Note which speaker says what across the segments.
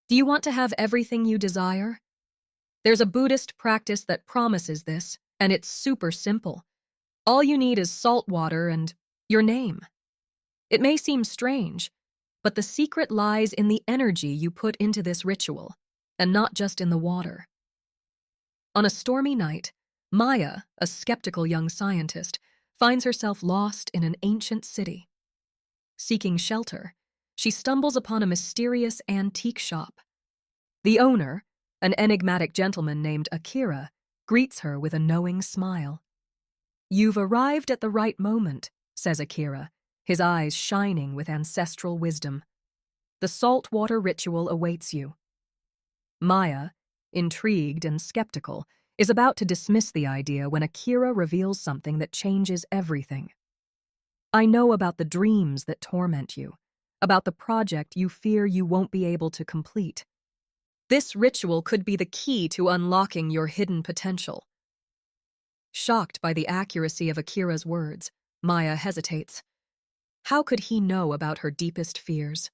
Speaker 1: Do you want to have everything you desire? There's a Buddhist practice that promises this, and it's super simple. All you need is salt water and your name. It may seem strange, but the secret lies in the energy you put into this ritual, and not just in the water. On a stormy night, Maya, a skeptical young scientist, finds herself lost in an ancient city. Seeking shelter, she stumbles upon a mysterious antique shop. The owner, an enigmatic gentleman named Akira, greets her with a knowing smile. "You've arrived at the right moment," says Akira, his eyes shining with ancestral wisdom. "The saltwater ritual awaits you." Maya, intrigued and skeptical, is about to dismiss the idea when Akira reveals something that changes everything. "I know about the dreams that torment you, about the project you fear you won't be able to complete. This ritual could be the key to unlocking your hidden potential." Shocked by the accuracy of Akira's words, Maya hesitates. How could he know about her deepest fears?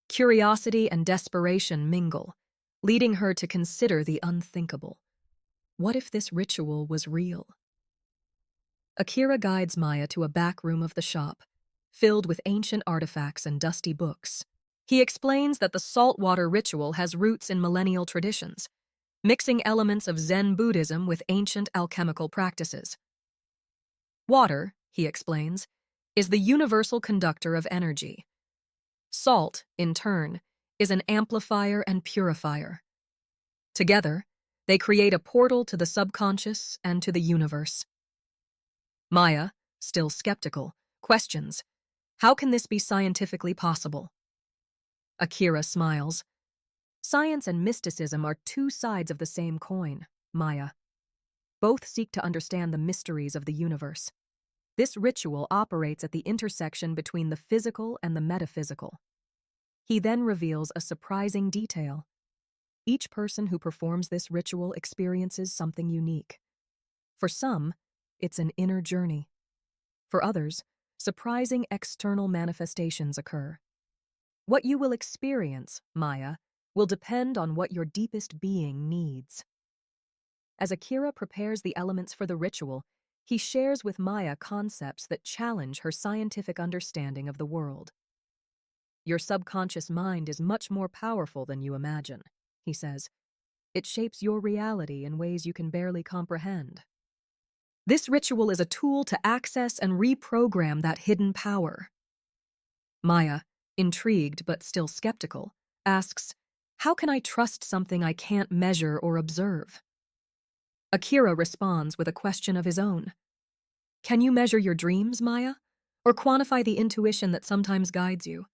Speaker 1: Curiosity and desperation mingle, leading her to consider the unthinkable. What if this ritual was real? Akira guides Maya to a back room of the shop, filled with ancient artifacts and dusty books. He explains that the saltwater ritual has roots in millennial traditions, mixing elements of Zen Buddhism with ancient alchemical practices. Water, he explains, is the universal conductor of energy. Salt, in turn, is an amplifier and purifier. Together, they create a portal to the subconscious and to the universe. Maya, still skeptical, questions, how can this be scientifically possible? Akira smiles. Science and mysticism are two sides of the same coin, Maya. Both seek to understand the mysteries of the universe. This ritual operates at the intersection between the physical and the metaphysical. He then reveals a surprising detail. Each person who performs this ritual experiences something unique. For some, it's an inner journey. For others, surprising external manifestations occur. What you will experience, Maya, will depend on what your deepest being needs. As Akira prepares the elements for the ritual, he shares with Maya concepts that challenge her scientific understanding of the world. Your subconscious mind is much more powerful than you imagine, he says. It shapes your reality in ways you can barely comprehend. This ritual is a tool to access and reprogram that hidden power. Maya, intrigued but still skeptical, asks, how can I trust something I can't measure or observe? Akira responds with a question of his own. Can you measure your dreams, Maya? Or quantify the intuition that sometimes guides you?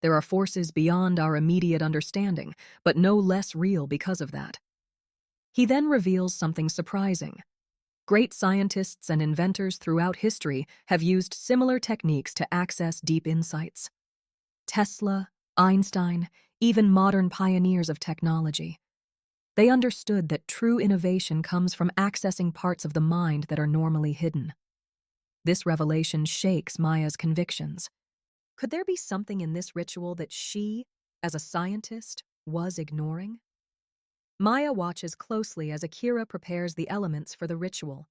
Speaker 1: There are forces beyond our immediate understanding, but no less real because of that. He then reveals something surprising. Great scientists and inventors throughout history have used similar techniques to access deep insights. Tesla, Einstein, even modern pioneers of technology. They understood that true innovation comes from accessing parts of the mind that are normally hidden. This revelation shakes Maya's convictions. Could there be something in this ritual that she, as a scientist, was ignoring? Maya watches closely as Akira prepares the elements for the ritual.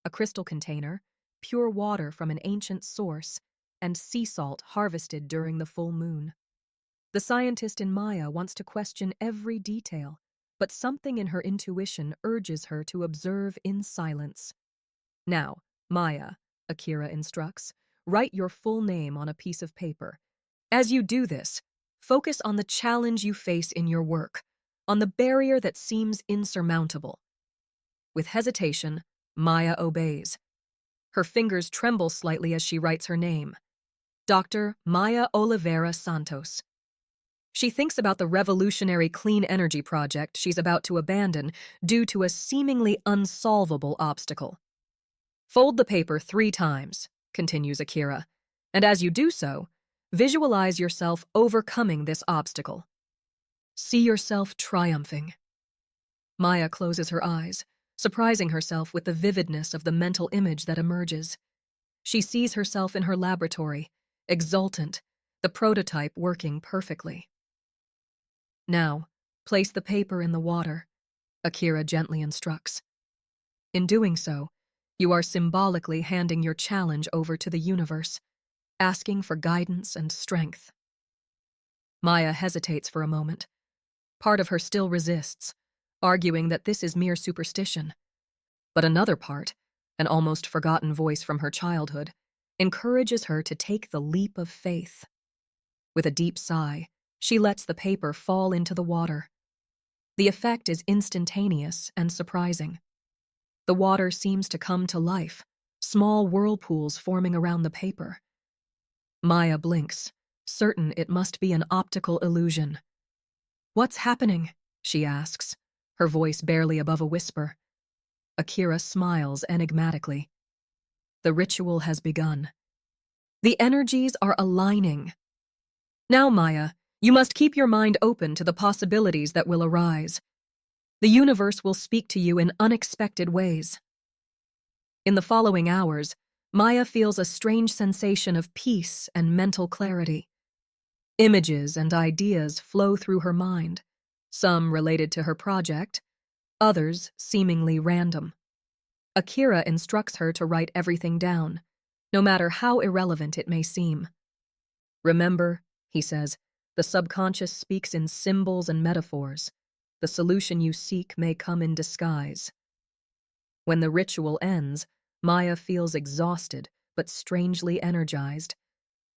Speaker 1: A crystal container, pure water from an ancient source, and sea salt harvested during the full moon. The scientist in Maya wants to question every detail, but something in her intuition urges her to observe in silence. Now, Maya, Akira instructs, write your full name on a piece of paper. As you do this, focus on the challenge you face in your work, on the barrier that seems insurmountable. With hesitation, Maya obeys. Her fingers tremble slightly as she writes her name. Dr. Maya Oliveira Santos. She thinks about the revolutionary clean energy project she's about to abandon due to a seemingly unsolvable obstacle. Fold the paper 3 times, continues Akira, and as you do so, visualize yourself overcoming this obstacle. See yourself triumphing. Maya closes her eyes, surprising herself with the vividness of the mental image that emerges. She sees herself in her laboratory, exultant, the prototype working perfectly. Now, place the paper in the water, Akira gently instructs. In doing so, you are symbolically handing your challenge over to the universe, asking for guidance and strength. Maya hesitates for a moment. Part of her still resists, arguing that this is mere superstition. But another part, an almost forgotten voice from her childhood, encourages her to take the leap of faith. With a deep sigh, she lets the paper fall into the water. The effect is instantaneous and surprising. The water seems to come to life, small whirlpools forming around the paper. Maya blinks, certain it must be an optical illusion. "What's happening?" she asks, her voice barely above a whisper. Akira smiles enigmatically. The ritual has begun. The energies are aligning. Now, Maya, you must keep your mind open to the possibilities that will arise. The universe will speak to you in unexpected ways. In the following hours, Maya feels a strange sensation of peace and mental clarity. Images and ideas flow through her mind, some related to her project, others seemingly random. Akira instructs her to write everything down, no matter how irrelevant it may seem. "Remember," he says, "the subconscious speaks in symbols and metaphors. The solution you seek may come in disguise." When the ritual ends, Maya feels exhausted but strangely energized.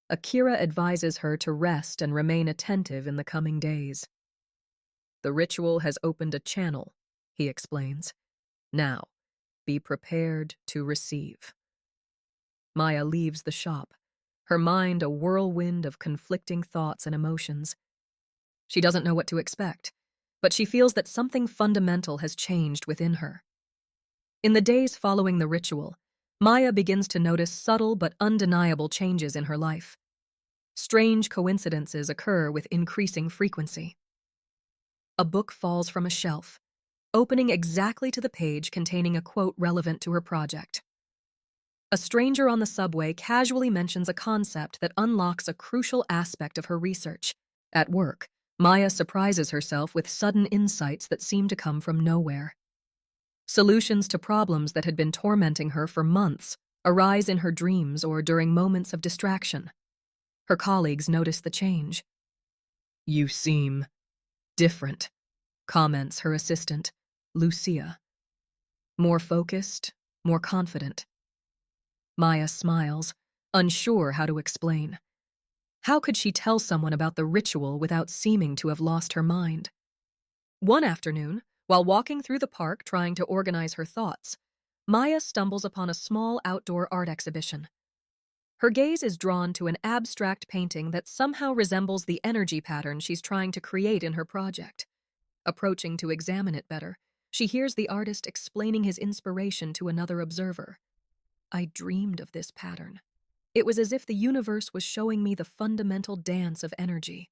Speaker 1: Akira advises her to rest and remain attentive in the coming days. "The ritual has opened a channel," he explains. "Now, be prepared to receive." Maya leaves the shop, her mind a whirlwind of conflicting thoughts and emotions. She doesn't know what to expect, but she feels that something fundamental has changed within her. In the days following the ritual, Maya begins to notice subtle but undeniable changes in her life. Strange coincidences occur with increasing frequency. A book falls from a shelf, opening exactly to the page containing a quote relevant to her project. A stranger on the subway casually mentions a concept that unlocks a crucial aspect of her research. At work, Maya surprises herself with sudden insights that seem to come from nowhere. Solutions to problems that had been tormenting her for months arise in her dreams or during moments of distraction. Her colleagues notice the change. "You seem different," comments her assistant, Lucia. "More focused, more confident." Maya smiles, unsure how to explain. How could she tell someone about the ritual without seeming to have lost her mind? One afternoon, while walking through the park trying to organize her thoughts, Maya stumbles upon a small outdoor art exhibition. Her gaze is drawn to an abstract painting that somehow resembles the energy pattern she's trying to create in her project. Approaching to examine it better, she hears the artist explaining his inspiration to another observer. "I dreamed of this pattern. It was as if the universe was showing me the fundamental dance of energy."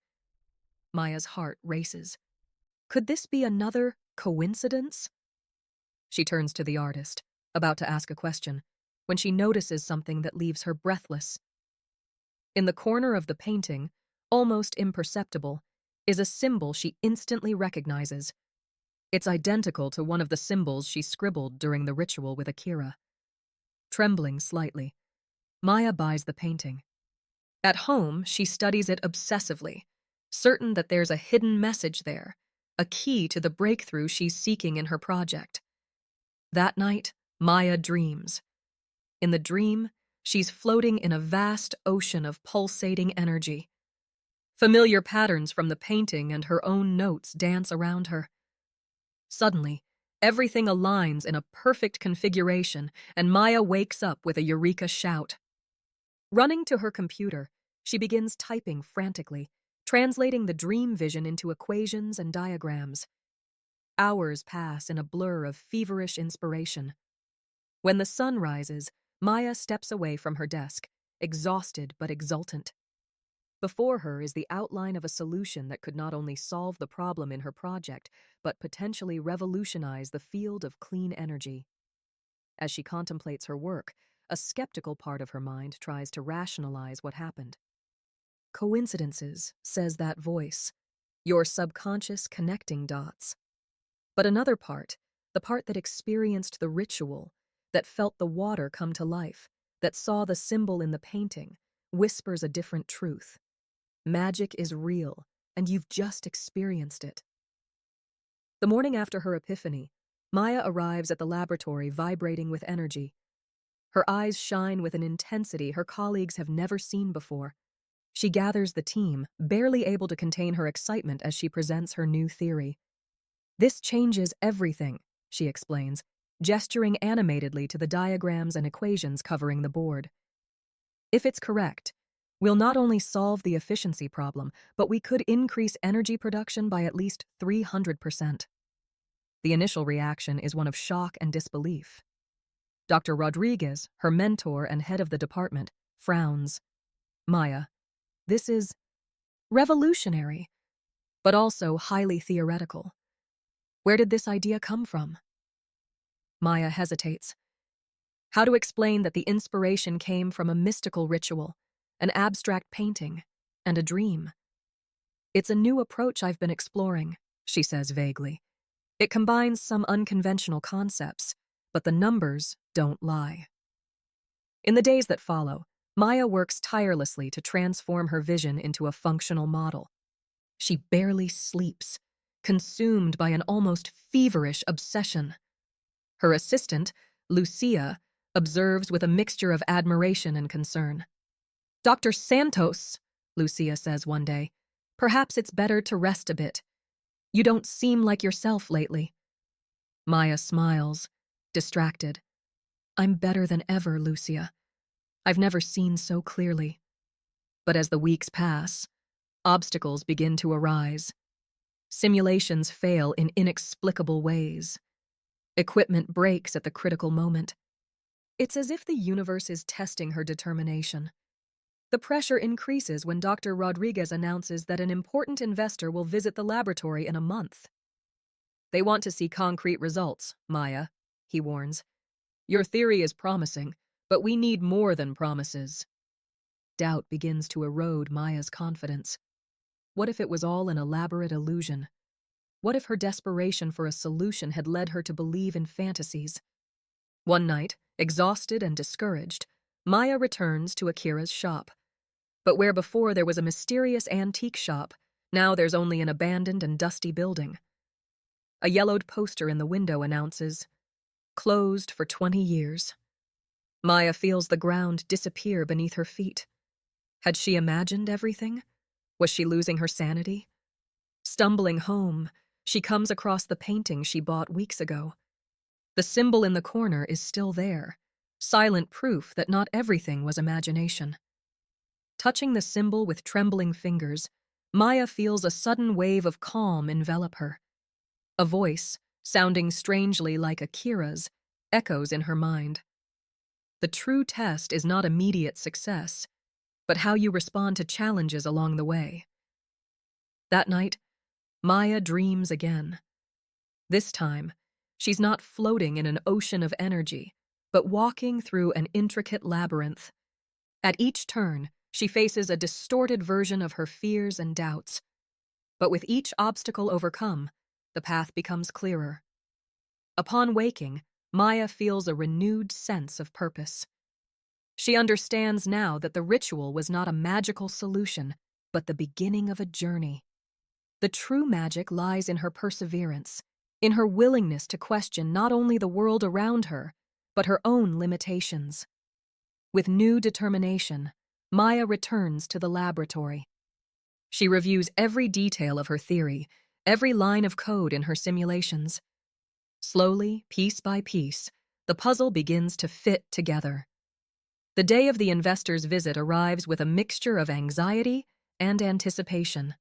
Speaker 1: Maya's heart races. Could this be another coincidence? She turns to the artist, about to ask a question, when she notices something that leaves her breathless. In the corner of the painting, almost imperceptible, is a symbol she instantly recognizes. It's identical to one of the symbols she scribbled during the ritual with Akira. Trembling slightly, Maya buys the painting. At home, she studies it obsessively, certain that there's a hidden message there, a key to the breakthrough she's seeking in her project. That night, Maya dreams. In the dream, she's floating in a vast ocean of pulsating energy. Familiar patterns from the painting and her own notes dance around her. Suddenly, everything aligns in a perfect configuration, and Maya wakes up with a eureka shout. Running to her computer, she begins typing frantically, translating the dream vision into equations and diagrams. Hours pass in a blur of feverish inspiration. When the sun rises, Maya steps away from her desk, exhausted but exultant. Before her is the outline of a solution that could not only solve the problem in her project, but potentially revolutionize the field of clean energy. As she contemplates her work, a skeptical part of her mind tries to rationalize what happened. "Coincidences," says that voice. your subconscious connecting dots. But another part, the part that experienced the ritual, that felt the water come to life, that saw the symbol in the painting, whispers a different truth. Magic is real, and you've just experienced it. The morning after her epiphany, Maya arrives at the laboratory vibrating with energy. Her eyes shine with an intensity her colleagues have never seen before. She gathers the team, barely able to contain her excitement as she presents her new theory. This changes everything, she explains, gesturing animatedly to the diagrams and equations covering the board. If it's correct, we'll not only solve the efficiency problem, but we could increase energy production by at least 300%. The initial reaction is one of shock and disbelief. Dr. Rodriguez, her mentor and head of the department, frowns. Maya, this is revolutionary, but also highly theoretical. Where did this idea come from? Maya hesitates. How to explain that the inspiration came from a mystical ritual, an abstract painting, and a dream? It's a new approach I've been exploring, she says vaguely. It combines some unconventional concepts, but the numbers don't lie. In the days that follow, Maya works tirelessly to transform her vision into a functional model. She barely sleeps, consumed by an almost feverish obsession. Her assistant, Lucia, observes with a mixture of admiration and concern. Dr. Santos, Lucia says one day, perhaps it's better to rest a bit. You don't seem like yourself lately. Maya smiles, distracted. I'm better than ever, Lucia. I've never seen so clearly. But as the weeks pass, obstacles begin to arise. Simulations fail in inexplicable ways. Equipment breaks at the critical moment. It's as if the universe is testing her determination. The pressure increases when Dr. Rodriguez announces that an important investor will visit the laboratory in a month. They want to see concrete results, Maya, he warns. Your theory is promising, but we need more than promises. Doubt begins to erode Maya's confidence. What if it was all an elaborate illusion? What if her desperation for a solution had led her to believe in fantasies? One night, exhausted and discouraged, Maya returns to Akira's shop. But where before there was a mysterious antique shop, now there's only an abandoned and dusty building. A yellowed poster in the window announces, "Closed for 20 years." Maya feels the ground disappear beneath her feet. Had she imagined everything? Was she losing her sanity? Stumbling home, she comes across the painting she bought weeks ago. The symbol in the corner is still there, silent proof that not everything was imagination. Touching the symbol with trembling fingers, Maya feels a sudden wave of calm envelop her. A voice, sounding strangely like Akira's, echoes in her mind. The true test is not immediate success, but how you respond to challenges along the way. That night, Maya dreams again. This time, she's not floating in an ocean of energy, but walking through an intricate labyrinth. At each turn, she faces a distorted version of her fears and doubts. But with each obstacle overcome, the path becomes clearer. Upon waking, Maya feels a renewed sense of purpose. She understands now that the ritual was not a magical solution, but the beginning of a journey. The true magic lies in her perseverance, in her willingness to question not only the world around her, but her own limitations. With new determination, Maya returns to the laboratory. She reviews every detail of her theory, every line of code in her simulations. Slowly, piece by piece, the puzzle begins to fit together. The day of the investor's visit arrives with a mixture of anxiety and anticipation.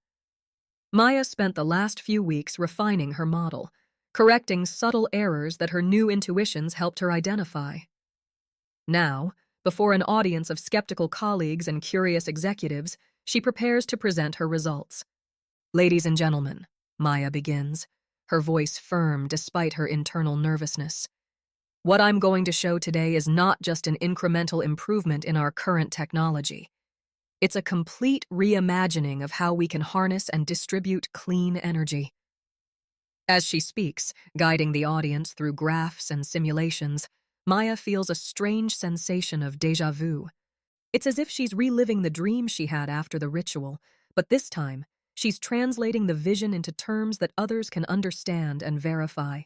Speaker 1: Maya spent the last few weeks refining her model, correcting subtle errors that her new intuitions helped her identify. Now, before an audience of skeptical colleagues and curious executives, she prepares to present her results. Ladies and gentlemen, Maya begins, her voice firm despite her internal nervousness. What I'm going to show today is not just an incremental improvement in our current technology. It's a complete reimagining of how we can harness and distribute clean energy. As she speaks, guiding the audience through graphs and simulations, Maya feels a strange sensation of déjà vu. It's as if she's reliving the dream she had after the ritual, but this time, she's translating the vision into terms that others can understand and verify.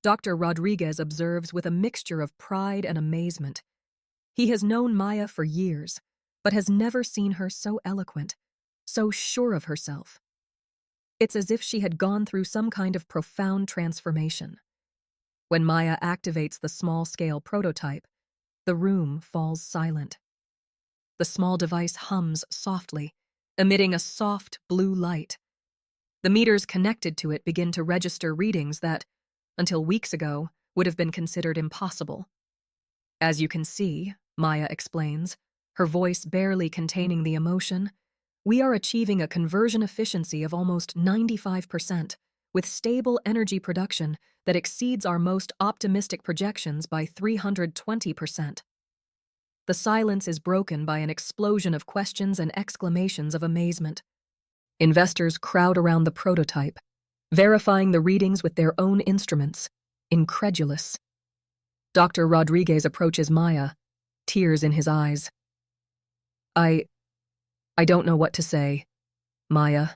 Speaker 1: Dr. Rodriguez observes with a mixture of pride and amazement. He has known Maya for years, but has never seen her so eloquent, so sure of herself. It's as if she had gone through some kind of profound transformation. When Maya activates the small-scale prototype, the room falls silent. The small device hums softly, emitting a soft blue light. The meters connected to it begin to register readings that, until weeks ago, would have been considered impossible. As you can see, Maya explains, her voice barely containing the emotion, we are achieving a conversion efficiency of almost 95%, with stable energy production that exceeds our most optimistic projections by 320%. The silence is broken by an explosion of questions and exclamations of amazement. Investors crowd around the prototype, verifying the readings with their own instruments, incredulous. Dr. Rodriguez approaches Maya, tears in his eyes. I don't know what to say. Maya,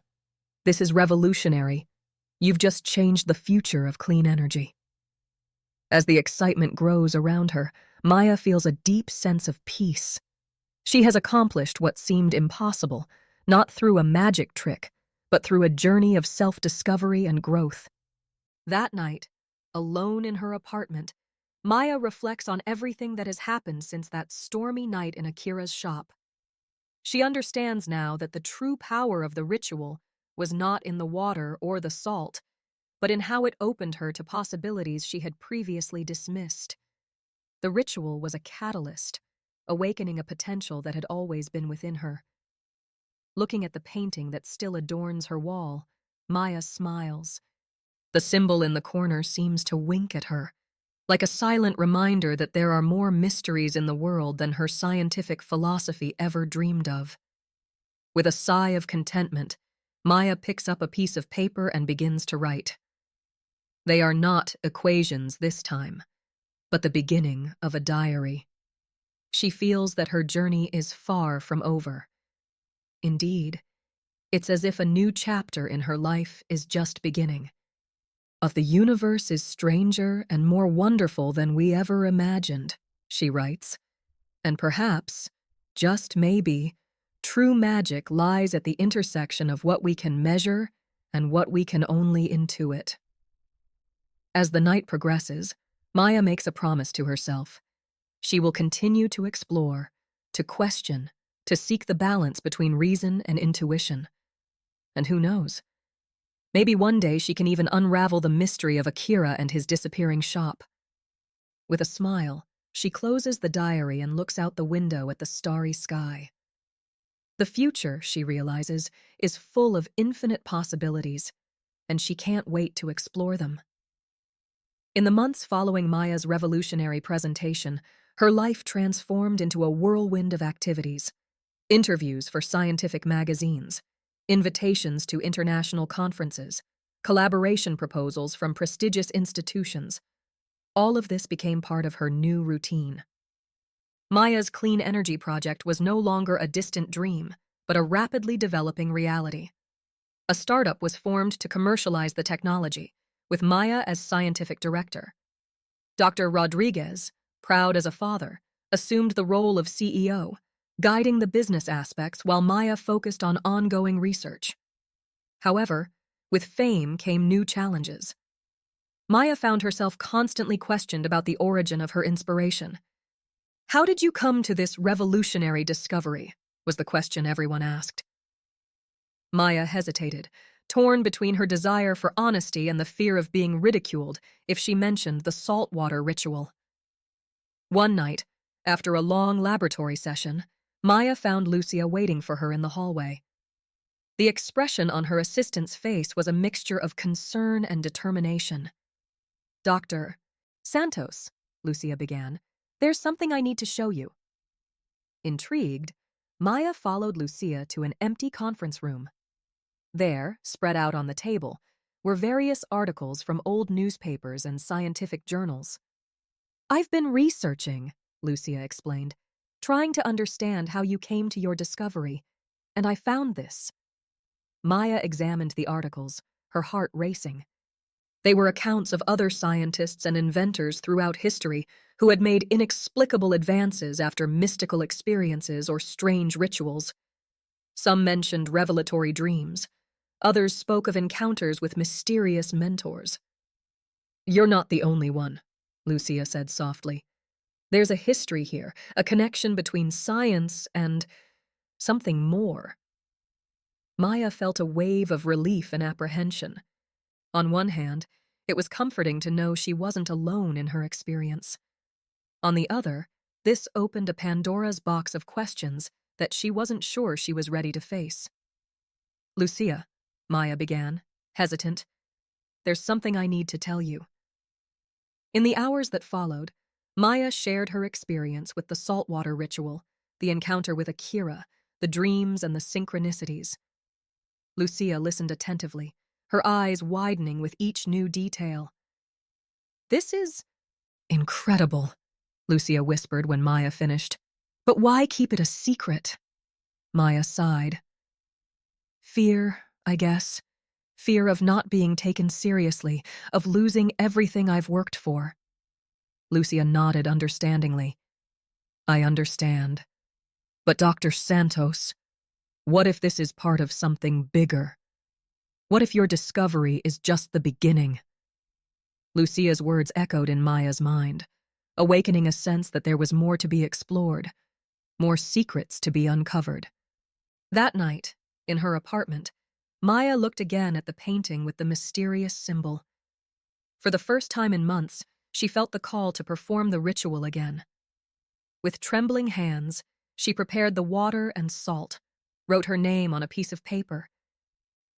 Speaker 1: this is revolutionary. You've just changed the future of clean energy. As the excitement grows around her, Maya feels a deep sense of peace. She has accomplished what seemed impossible, not through a magic trick, but through a journey of self-discovery and growth. That night, alone in her apartment, Maya reflects on everything that has happened since that stormy night in Akira's shop. She understands now that the true power of the ritual was not in the water or the salt, but in how it opened her to possibilities she had previously dismissed. The ritual was a catalyst, awakening a potential that had always been within her. Looking at the painting that still adorns her wall, Maya smiles. The symbol in the corner seems to wink at her, like a silent reminder that there are more mysteries in the world than her scientific philosophy ever dreamed of. With a sigh of contentment, Maya picks up a piece of paper and begins to write. They are not equations this time, but the beginning of a diary. She feels that her journey is far from over. Indeed, it's as if a new chapter in her life is just beginning. The universe is stranger and more wonderful than we ever imagined, she writes. And perhaps, just maybe, true magic lies at the intersection of what we can measure and what we can only intuit. As the night progresses, Maya makes a promise to herself. She will continue to explore, to question, to seek the balance between reason and intuition. And who knows? Maybe one day she can even unravel the mystery of Akira and his disappearing shop. With a smile, she closes the diary and looks out the window at the starry sky. The future, she realizes, is full of infinite possibilities, and she can't wait to explore them. In the months following Maya's revolutionary presentation, her life transformed into a whirlwind of activities. Interviews for scientific magazines, invitations to international conferences, collaboration proposals from prestigious institutions. All of this became part of her new routine. Maya's clean energy project was no longer a distant dream, but a rapidly developing reality. A startup was formed to commercialize the technology, with Maya as scientific director. Dr. Rodriguez, proud as a father, assumed the role of CEO, guiding the business aspects while Maya focused on ongoing research. However, with fame came new challenges. Maya found herself constantly questioned about the origin of her inspiration. How did you come to this revolutionary discovery? Was the question everyone asked. Maya hesitated, torn between her desire for honesty and the fear of being ridiculed if she mentioned the saltwater ritual. One night, after a long laboratory session, Maya found Lucia waiting for her in the hallway. The expression on her assistant's face was a mixture of concern and determination. Dr. Santos, Lucia began, there's something I need to show you. Intrigued, Maya followed Lucia to an empty conference room. There, spread out on the table, were various articles from old newspapers and scientific journals. "I've been researching," Lucia explained, "trying to understand how you came to your discovery, and I found this." Maya examined the articles, her heart racing. They were accounts of other scientists and inventors throughout history who had made inexplicable advances after mystical experiences or strange rituals. Some mentioned revelatory dreams. Others spoke of encounters with mysterious mentors. "You're not the only one," Lucia said softly. "There's a history here, a connection between science and something more." Maya felt a wave of relief and apprehension. On one hand, it was comforting to know she wasn't alone in her experience. On the other, this opened a Pandora's box of questions that she wasn't sure she was ready to face. "Lucia," Maya began, hesitant, "there's something I need to tell you." In the hours that followed, Maya shared her experience with the saltwater ritual, the encounter with Akira, the dreams and the synchronicities. Lucia listened attentively, her eyes widening with each new detail. "This is incredible," Lucia whispered when Maya finished. "But why keep it a secret?" Maya sighed. "Fear, I guess. Fear of not being taken seriously, of losing everything I've worked for." Lucia nodded understandingly. "I understand. But Dr. Santos, what if this is part of something bigger? What if your discovery is just the beginning?" Lucia's words echoed in Maya's mind, awakening a sense that there was more to be explored, more secrets to be uncovered. That night, in her apartment, Maya looked again at the painting with the mysterious symbol. For the first time in months, she felt the call to perform the ritual again. With trembling hands, she prepared the water and salt, wrote her name on a piece of paper.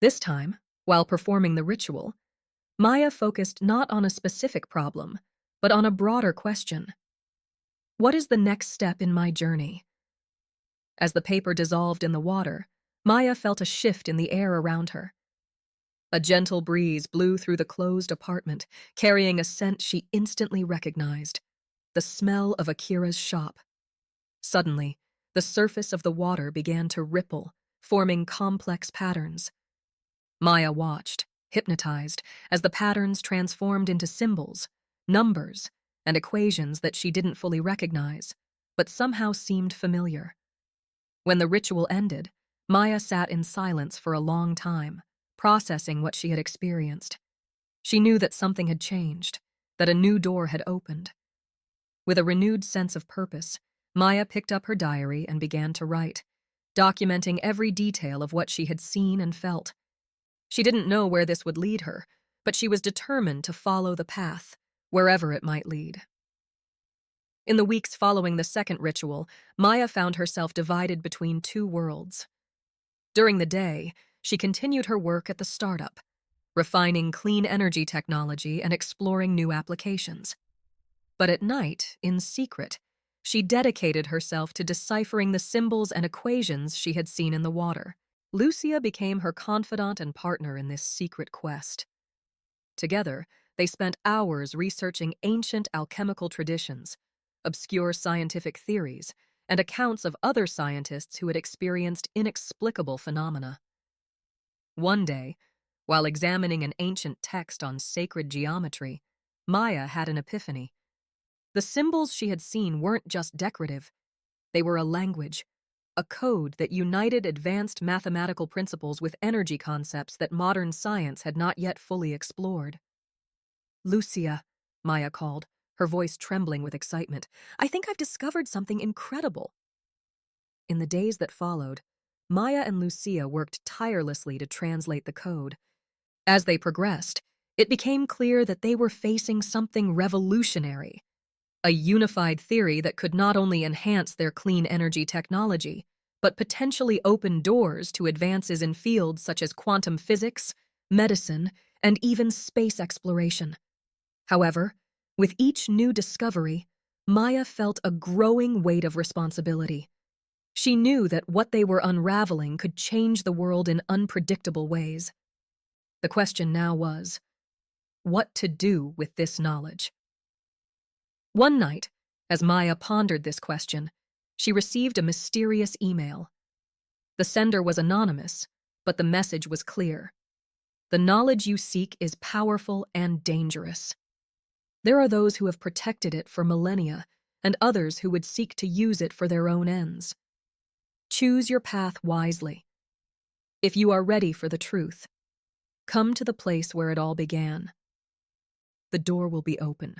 Speaker 1: This time, while performing the ritual, Maya focused not on a specific problem, but on a broader question. What is the next step in my journey? As the paper dissolved in the water, Maya felt a shift in the air around her. A gentle breeze blew through the closed apartment, carrying a scent she instantly recognized, the smell of Akira's shop. Suddenly, the surface of the water began to ripple, forming complex patterns. Maya watched, hypnotized, as the patterns transformed into symbols, numbers, and equations that she didn't fully recognize, but somehow seemed familiar. When the ritual ended, Maya sat in silence for a long time, processing what she had experienced. She knew that something had changed, that a new door had opened. With a renewed sense of purpose, Maya picked up her diary and began to write, documenting every detail of what she had seen and felt. She didn't know where this would lead her, but she was determined to follow the path, wherever it might lead. In the weeks following the second ritual, Maya found herself divided between two worlds. During the day, she continued her work at the startup, refining clean energy technology and exploring new applications. But at night, in secret, she dedicated herself to deciphering the symbols and equations she had seen in the water. Lucia became her confidant and partner in this secret quest. Together, they spent hours researching ancient alchemical traditions, obscure scientific theories, and accounts of other scientists who had experienced inexplicable phenomena. One day, while examining an ancient text on sacred geometry, Maya had an epiphany. The symbols she had seen weren't just decorative. They were a language, a code that united advanced mathematical principles with energy concepts that modern science had not yet fully explored. "Lucia," Maya called, her voice trembling with excitement, "I think I've discovered something incredible." In the days that followed, Maya and Lucia worked tirelessly to translate the code. As they progressed, it became clear that they were facing something revolutionary, a unified theory that could not only enhance their clean energy technology, but potentially open doors to advances in fields such as quantum physics, medicine, and even space exploration. However, with each new discovery, Maya felt a growing weight of responsibility. She knew that what they were unraveling could change the world in unpredictable ways. The question now was, what to do with this knowledge? One night, as Maya pondered this question, she received a mysterious email. The sender was anonymous, but the message was clear. The knowledge you seek is powerful and dangerous. There are those who have protected it for millennia, and others who would seek to use it for their own ends. Choose your path wisely. If you are ready for the truth, come to the place where it all began. The door will be open.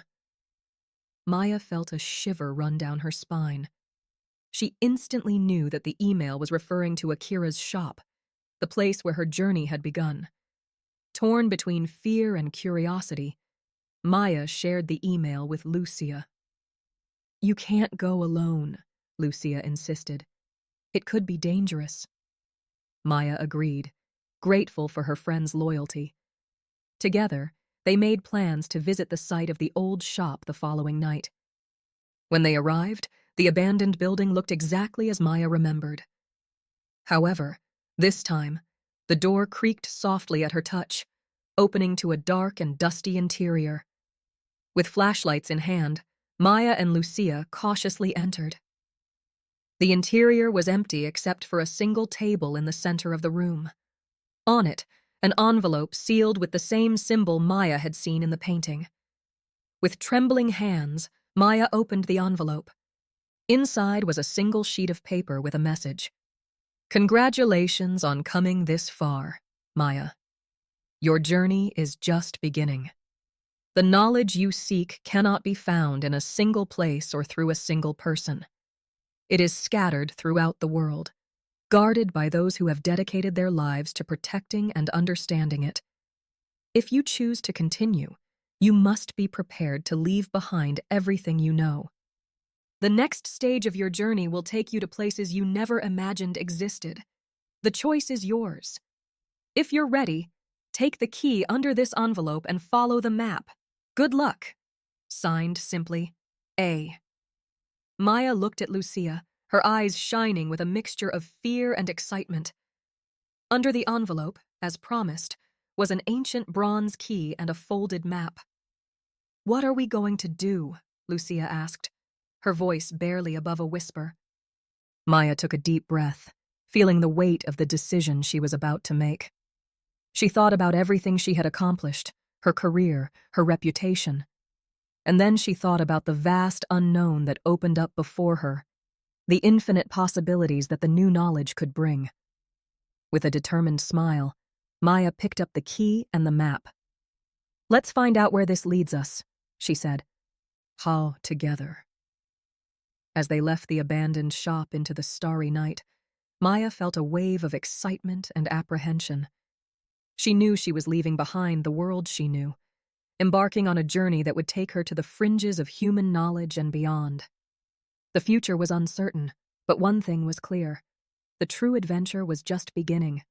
Speaker 1: Maya felt a shiver run down her spine. She instantly knew that the email was referring to Akira's shop, the place where her journey had begun. Torn between fear and curiosity, Maya shared the email with Lucia. "You can't go alone," Lucia insisted. "It could be dangerous." Maya agreed, grateful for her friend's loyalty. Together, they made plans to visit the site of the old shop the following night. When they arrived, the abandoned building looked exactly as Maya remembered. However, this time, the door creaked softly at her touch, opening to a dark and dusty interior. With flashlights in hand, Maya and Lucia cautiously entered. The interior was empty except for a single table in the center of the room. On it, an envelope sealed with the same symbol Maya had seen in the painting. With trembling hands, Maya opened the envelope. Inside was a single sheet of paper with a message. "Congratulations on coming this far, Maya. Your journey is just beginning. The knowledge you seek cannot be found in a single place or through a single person. It is scattered throughout the world, guarded by those who have dedicated their lives to protecting and understanding it. If you choose to continue, you must be prepared to leave behind everything you know. The next stage of your journey will take you to places you never imagined existed. The choice is yours. If you're ready, take the key under this envelope and follow the map. Good luck." Signed simply, A. Maya looked at Lucia, her eyes shining with a mixture of fear and excitement. Under the envelope, as promised, was an ancient bronze key and a folded map. "What are we going to do?" Lucia asked, her voice barely above a whisper. Maya took a deep breath, feeling the weight of the decision she was about to make. She thought about everything she had accomplished, her career, her reputation. And then she thought about the vast unknown that opened up before her, the infinite possibilities that the new knowledge could bring. With a determined smile, Maya picked up the key and the map. "Let's find out where this leads us," she said. "How together." As they left the abandoned shop into the starry night, Maya felt a wave of excitement and apprehension. She knew she was leaving behind the world she knew, embarking on a journey that would take her to the fringes of human knowledge and beyond. The future was uncertain, but one thing was clear. The true adventure was just beginning.